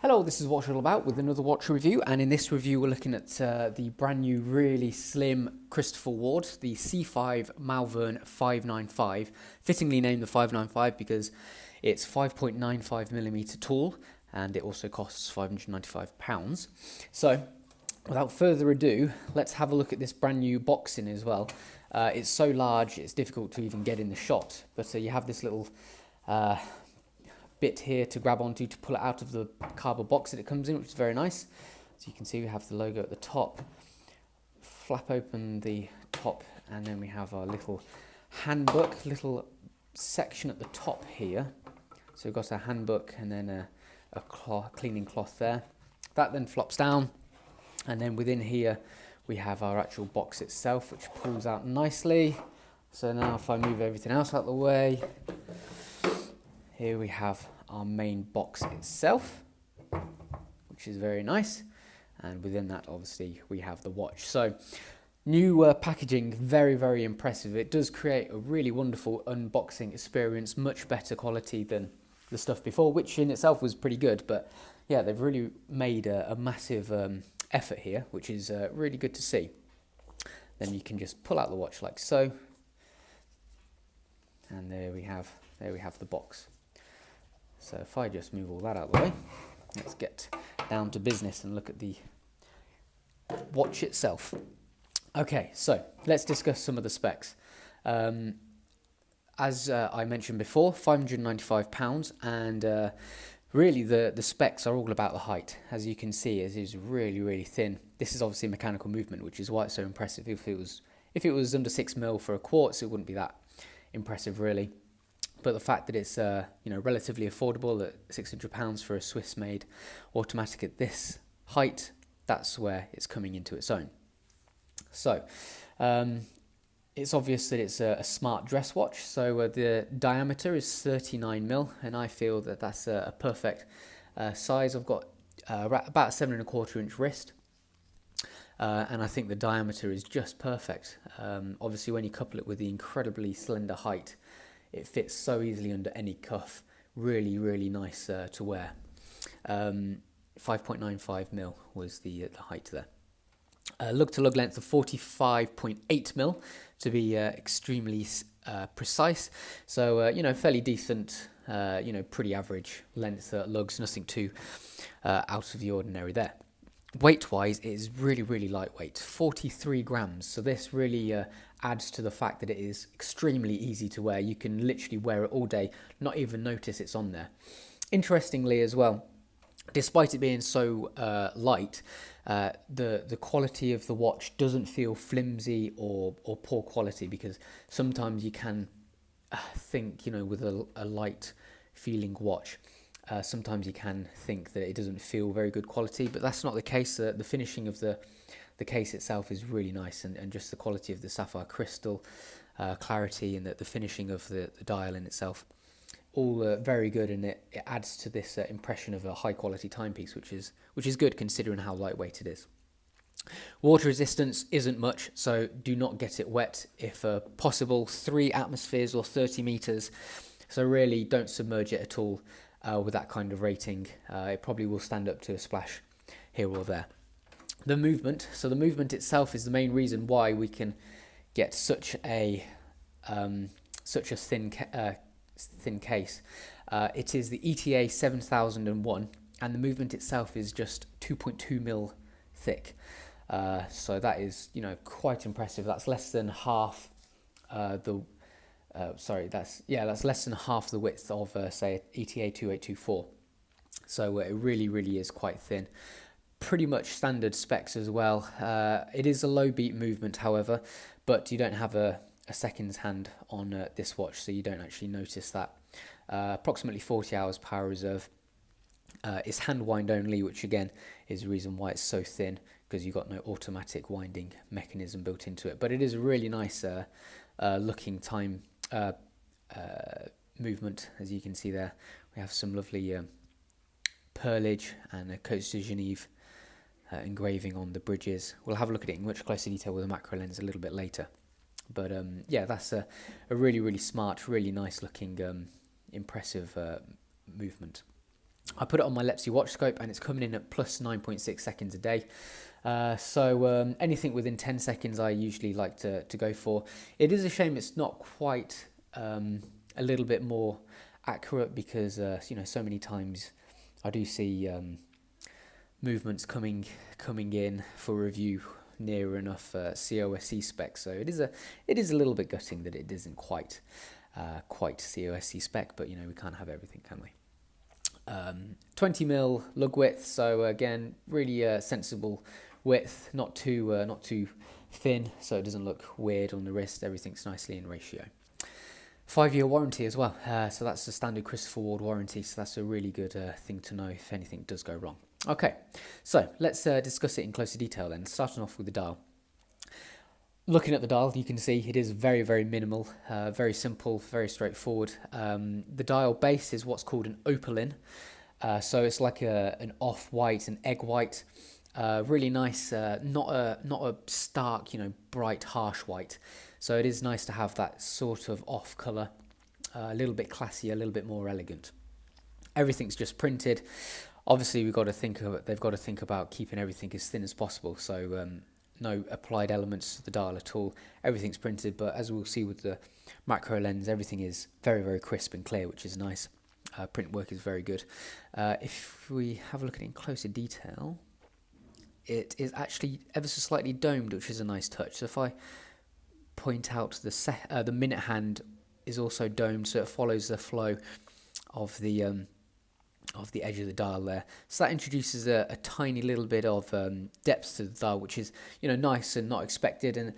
Hello, this is Watch All About with another watch review, and in this review we're looking at the brand new really slim Christopher Ward, the C5 Malvern 595, fittingly named the 595 because it's 5.95mm tall and it also costs £595. So without further ado, let's have a look at this brand new boxing as well. It's so large it's difficult to even get in the shot, but you have this little bit here to grab onto to pull it out of the cardboard box that it comes in, which is very nice. So you can see we have the logo at the top. Flap open the top and then we have our little handbook, little section at the top here. So we've got our handbook and then a cleaning cloth there. That then flops down, and then within here we have our actual box itself, which pulls out nicely. So now if I move everything else out of the way, here we have our main box itself, which is very nice, and within that obviously we have the watch. So new packaging, very impressive. It does create a really wonderful unboxing experience, much better quality than the stuff before, which in itself was pretty good, but yeah, they've really made a massive effort here, which is really good to see. Then you can just pull out the watch like so, and there we have the box. So if I just move all that out of the way, let's get down to business and look at the watch itself. Okay, so let's discuss some of the specs. As I mentioned before, £595, and really the specs are all about the height. As you can see, it is really thin. This is obviously mechanical movement, which is why it's so impressive. If it was under 6mm for a quartz, it wouldn't be that impressive really. But the fact that it's relatively affordable at £600 for a Swiss-made automatic at this height, that's where it's coming into its own. So it's obvious that it's a smart dress watch. So the diameter is 39mm, and I feel that that's a perfect size. I've got about a 7¼ inch wrist, and I think the diameter is just perfect. Obviously, when you couple it with the incredibly slender height, it fits so easily under any cuff. Really nice to wear. 5.95mm was the height there. Lug-to-lug length of 45.8mm to be extremely precise. So fairly decent, pretty average length lugs. Nothing too out of the ordinary there. Weight-wise, it is really lightweight, 43 grams. So this really adds to the fact that it is extremely easy to wear. You can literally wear it all day, not even notice it's on there. Interestingly as well, despite it being so light, the quality of the watch doesn't feel flimsy or poor quality, because sometimes you can think, with a light feeling watch, sometimes you can think that it doesn't feel very good quality, but that's not the case. The finishing of the case itself is really nice, and just the quality of the sapphire crystal, clarity, and the finishing of the dial in itself, all very good, and it adds to this impression of a high quality timepiece, which is good considering how lightweight it is. Water resistance isn't much, so do not get it wet if possible. 3 atmospheres or 30 meters, so really don't submerge it at all. With that kind of rating, it probably will stand up to a splash here or there. The movement, so the movement itself is the main reason why we can get such a thin case. It is the ETA 7001, and the movement itself is just 2.2mm thick. So that is quite impressive. That's less than half that's less than half the width of say ETA 2824. So it really is quite thin. Pretty much standard specs as well. It is a low beat movement, however, but you don't have a seconds hand on this watch, so you don't actually notice that. Approximately 40 hours power reserve. It's hand wind only, which again is the reason why it's so thin, because you've got no automatic winding mechanism built into it. But it is a really nice looking time movement. As you can see there, we have some lovely pearlage and a Côte de Genève engraving on the bridges. We'll have a look at it in much closer detail with a macro lens a little bit later. But yeah, that's a really smart, really nice looking, impressive movement. I put it on my Lepsy watch scope and it's coming in at plus 9.6 seconds a day. Anything within 10 seconds I usually like to go for. It is a shame it's not quite a little bit more accurate, because so many times I do see movements coming in for review near enough COSC specs. So it is a little bit gutting that it isn't quite COSC spec, but we can't have everything, can we? 20mm lug width, so again, really sensible width, not too thin, so it doesn't look weird on the wrist. Everything's nicely in ratio. 5-year warranty as well, so that's the standard Christopher Ward warranty, so that's a really good thing to know if anything does go wrong. Okay, so let's discuss it in closer detail then, starting off with the dial. Looking at the dial, you can see it is very, very minimal, very simple, very straightforward. The dial base is what's called an opaline, so it's like an off-white, an egg white, really nice, not a stark, bright, harsh white. So it is nice to have that sort of off colour, a little bit classier, a little bit more elegant. Everything's just printed. Obviously, they've got to think about keeping everything as thin as possible. So no applied elements to the dial at all. Everything's printed, but as we'll see with the macro lens, everything is very, very crisp and clear, which is nice. Print work is very good. If we have a look at it in closer detail, it is actually ever so slightly domed, which is a nice touch. So if I point out the minute hand is also domed, so it follows the flow of the edge of the dial there. So that introduces a tiny little bit of depth to the dial, which is nice and not expected, and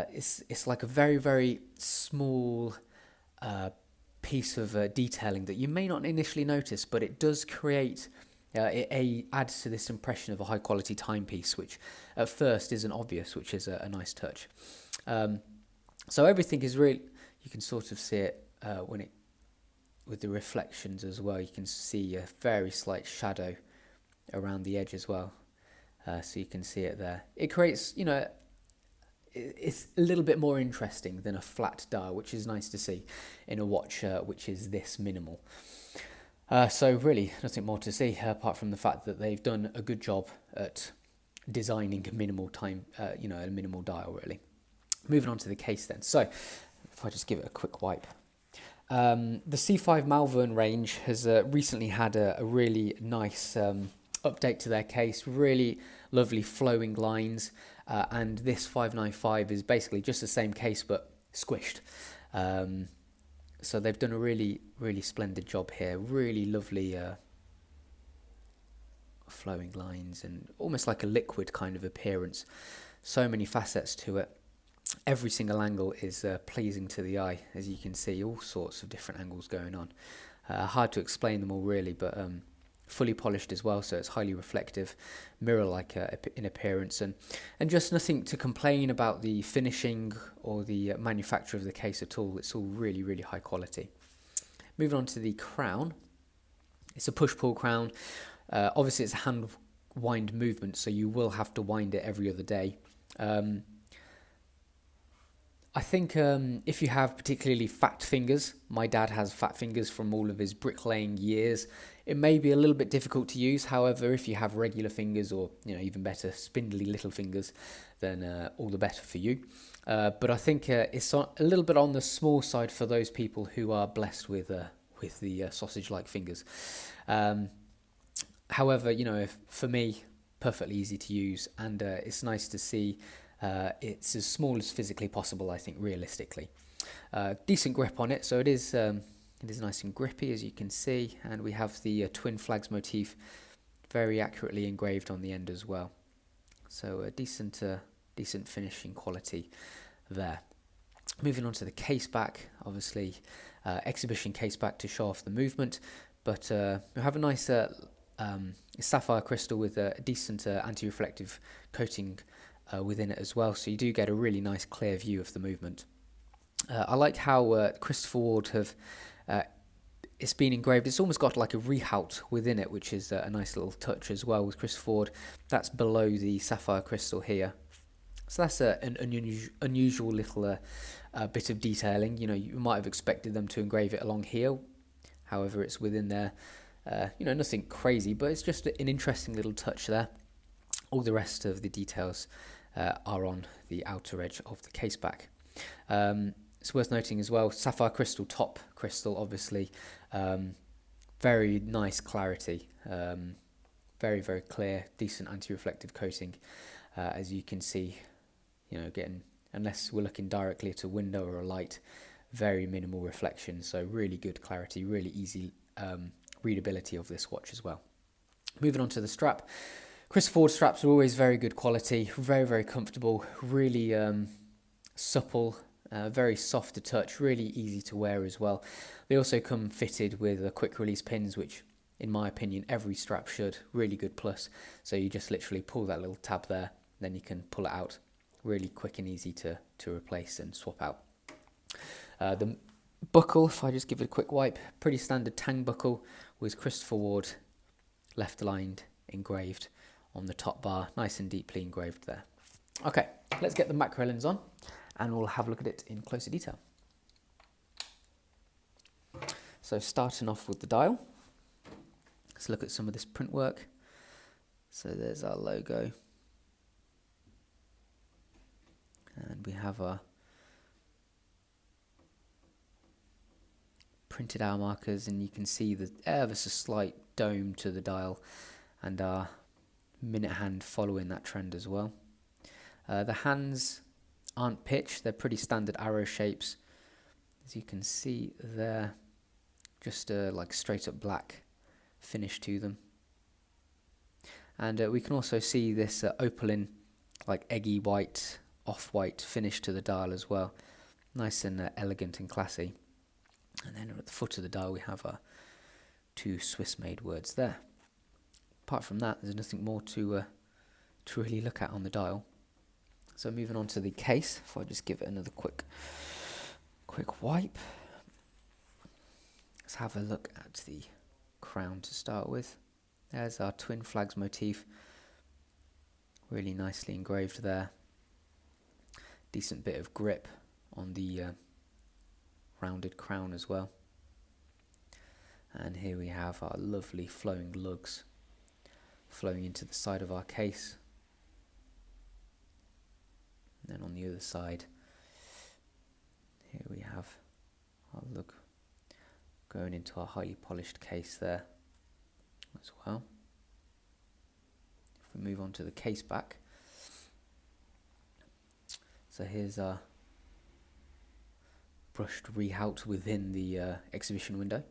it's like a very, very small piece of detailing that you may not initially notice, but it does create. It adds to this impression of a high quality timepiece, which at first isn't obvious, which is a nice touch. So everything is really, you can sort of see it with the reflections as well. You can see a very slight shadow around the edge as well, so you can see it there. It creates, it's a little bit more interesting than a flat dial, which is nice to see in a watch which is this minimal. So really nothing more to see apart from the fact that they've done a good job at designing a minimal a minimal dial really. Moving on to the case then. So if I just give it a quick wipe. The C5 Malvern range has recently had a really nice update to their case, really lovely flowing lines, and this 595 is basically just the same case but squished. So they've done a really, really splendid job here, really lovely flowing lines and almost like a liquid kind of appearance. So many facets to it. Every single angle is pleasing to the eye, as you can see, all sorts of different angles going on. Hard to explain them all really, but fully polished as well, so it's highly reflective, mirror-like in appearance, and just nothing to complain about the finishing or the manufacture of the case at all. It's all really, really high quality. Moving on to the crown. It's a push-pull crown. Obviously, it's a hand wind movement, so you will have to wind it every other day. I think if you have particularly fat fingers, my dad has fat fingers from all of his bricklaying years, it may be a little bit difficult to use. However, if you have regular fingers or even better, spindly little fingers, then all the better for you. But I think it's a little bit on the small side for those people who are blessed with the sausage-like fingers. However, for me, perfectly easy to use, and it's nice to see. It's as small as physically possible, I think, realistically. Decent grip on it, so it is nice and grippy, as you can see, and we have the twin flags motif very accurately engraved on the end as well. So a decent finishing quality there. Moving on to the case back, obviously exhibition case back to show off the movement, but we have a nice sapphire crystal with a decent anti-reflective coating within it as well, so you do get a really nice clear view of the movement. I like how Christopher Ward have it's been engraved. It's almost got like a rehaut within it, which is a nice little touch as well with Christopher Ward. That's below the sapphire crystal here, so that's an unusual little bit of detailing. You might have expected them to engrave it along here, however it's within there. Nothing crazy, but it's just an interesting little touch there. All the rest of the details are on the outer edge of the case back. It's worth noting as well, sapphire crystal, top crystal, obviously. Very nice clarity. Very, very clear, decent anti-reflective coating. As you can see, getting, unless we're looking directly at a window or a light, very minimal reflection. So really good clarity, really easy readability of this watch as well. Moving on to the strap. Crystal forward straps are always very good quality, very, very comfortable, really supple, very soft to touch, really easy to wear as well. They also come fitted with quick release pins, which in my opinion every strap should. Really good plus. So you just literally pull that little tab there, then you can pull it out. Really quick and easy to replace and swap out. The buckle, if I just give it a quick wipe, pretty standard tang buckle with Christopher Ward left aligned engraved on the top bar, nice and deeply engraved there. Okay, let's get the macro lens on and we'll have a look at it in closer detail. So starting off with the dial, let's look at some of this print work. So there's our logo, and we have our printed hour markers, and you can see the ever so slight dome to the dial and our minute hand following that trend as well. The hands aren't pitched, they're pretty standard arrow shapes, as you can see there, just like straight up black finish to them. And we can also see this opaline, like eggy white, off-white finish to the dial as well, nice and elegant and classy. And then at the foot of the dial we have our two Swiss-made words there. Apart from that, there's nothing more to really look at on the dial. So moving on to the case, if I just give it another quick wipe. Let's have a look at the crown to start with. There's our twin flags motif, really nicely engraved there. Decent bit of grip on the rounded crown as well. And here we have our lovely flowing lugs flowing into the side of our case. And then on the other side, here we have our lug going into our highly polished case there as well. If we move on to the case back, so here's our brushed rehaut within the exhibition window,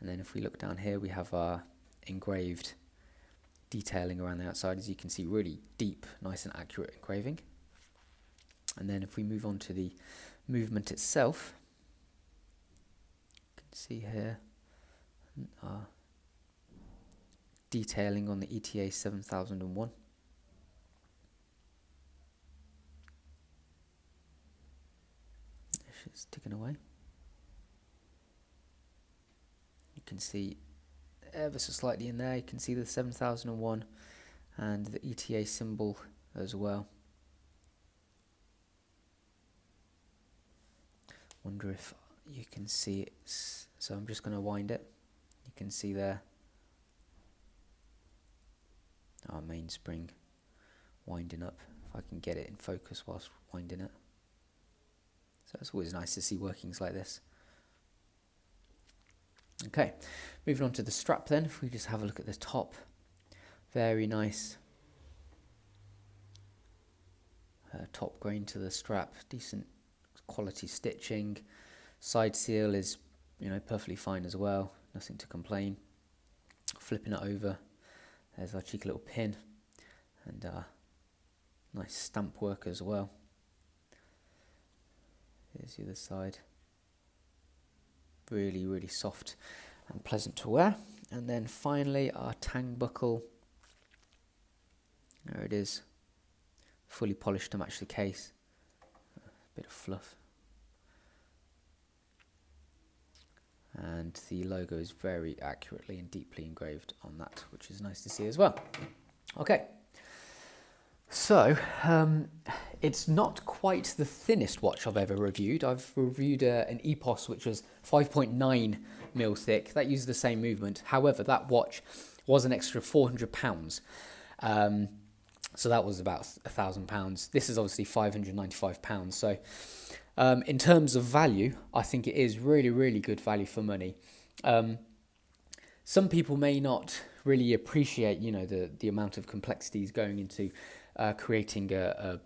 and then if we look down here we have our engraved detailing around the outside. As you can see, really deep, nice and accurate engraving. And then if we move on to the movement itself, you can see here our detailing on the ETA 7001. It's ticking away. You can see ever so slightly in there, you can see the 7001 and the ETA symbol as well. Wonder if you can see it, so I'm just going to wind it. You can see there our mainspring winding up, if I can get it in focus whilst winding it. So it's always nice to see workings like this. Okay, moving on to the strap then, if we just have a look at the top, very nice top grain to the strap, decent quality stitching. Side seal is perfectly fine as well, nothing to complain. Flipping it over, there's our cheeky little pin and nice stamp work as well. Here's the other side, really, really soft and pleasant to wear. And then finally our tang buckle, there it is, fully polished to match the case, a bit of fluff, and the logo is very accurately and deeply engraved on that, which is nice to see as well. Okay, So, it's not quite the thinnest watch I've ever reviewed. I've reviewed an EPOS which was 5.9 mil thick. That used the same movement. However, that watch was an extra £400. So that was about £1,000. This is obviously £595. So, in terms of value, I think it is really, really good value for money. Some people may not really appreciate, the amount of complexities going into creating a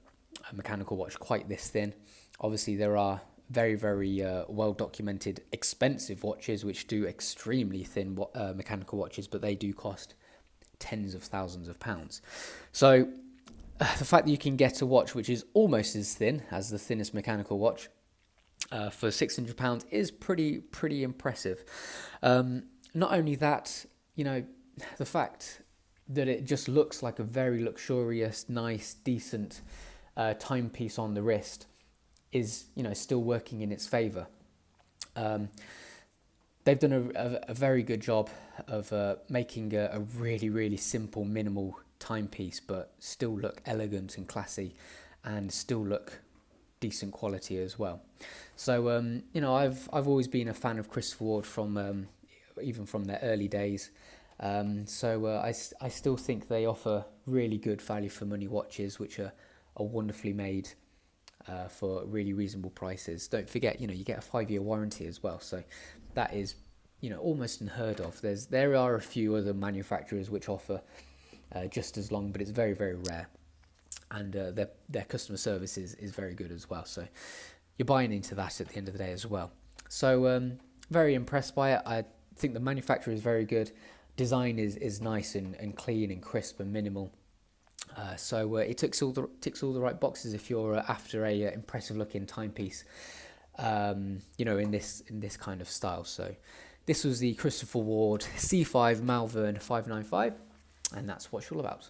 mechanical watch quite this thin. Obviously, there are very, very well documented expensive watches which do extremely thin mechanical watches, but they do cost tens of thousands of pounds. So the fact that you can get a watch which is almost as thin as the thinnest mechanical watch for £600 is pretty impressive. Not only that, the fact that it just looks like a very luxurious, nice, decent timepiece on the wrist is, still working in its favour. They've done a very good job of making a really, really simple, minimal timepiece, but still look elegant and classy, and still look decent quality as well. So, I've always been a fan of Christopher Ward from even from their early days. So I still think they offer really good value for money watches, which are wonderfully made for really reasonable prices. Don't forget, you get a 5-year warranty as well. So that is, almost unheard of. There are a few other manufacturers which offer just as long, but it's very, very rare. And their customer service is very good as well. So you're buying into that at the end of the day as well. So very impressed by it. I think the manufacturer is very good. Design is nice and clean and crisp and minimal. So it ticks all the right boxes if you're after a impressive looking timepiece, in this kind of style. So this was the Christopher Ward C5 Malvern 595, and that's what it's all about.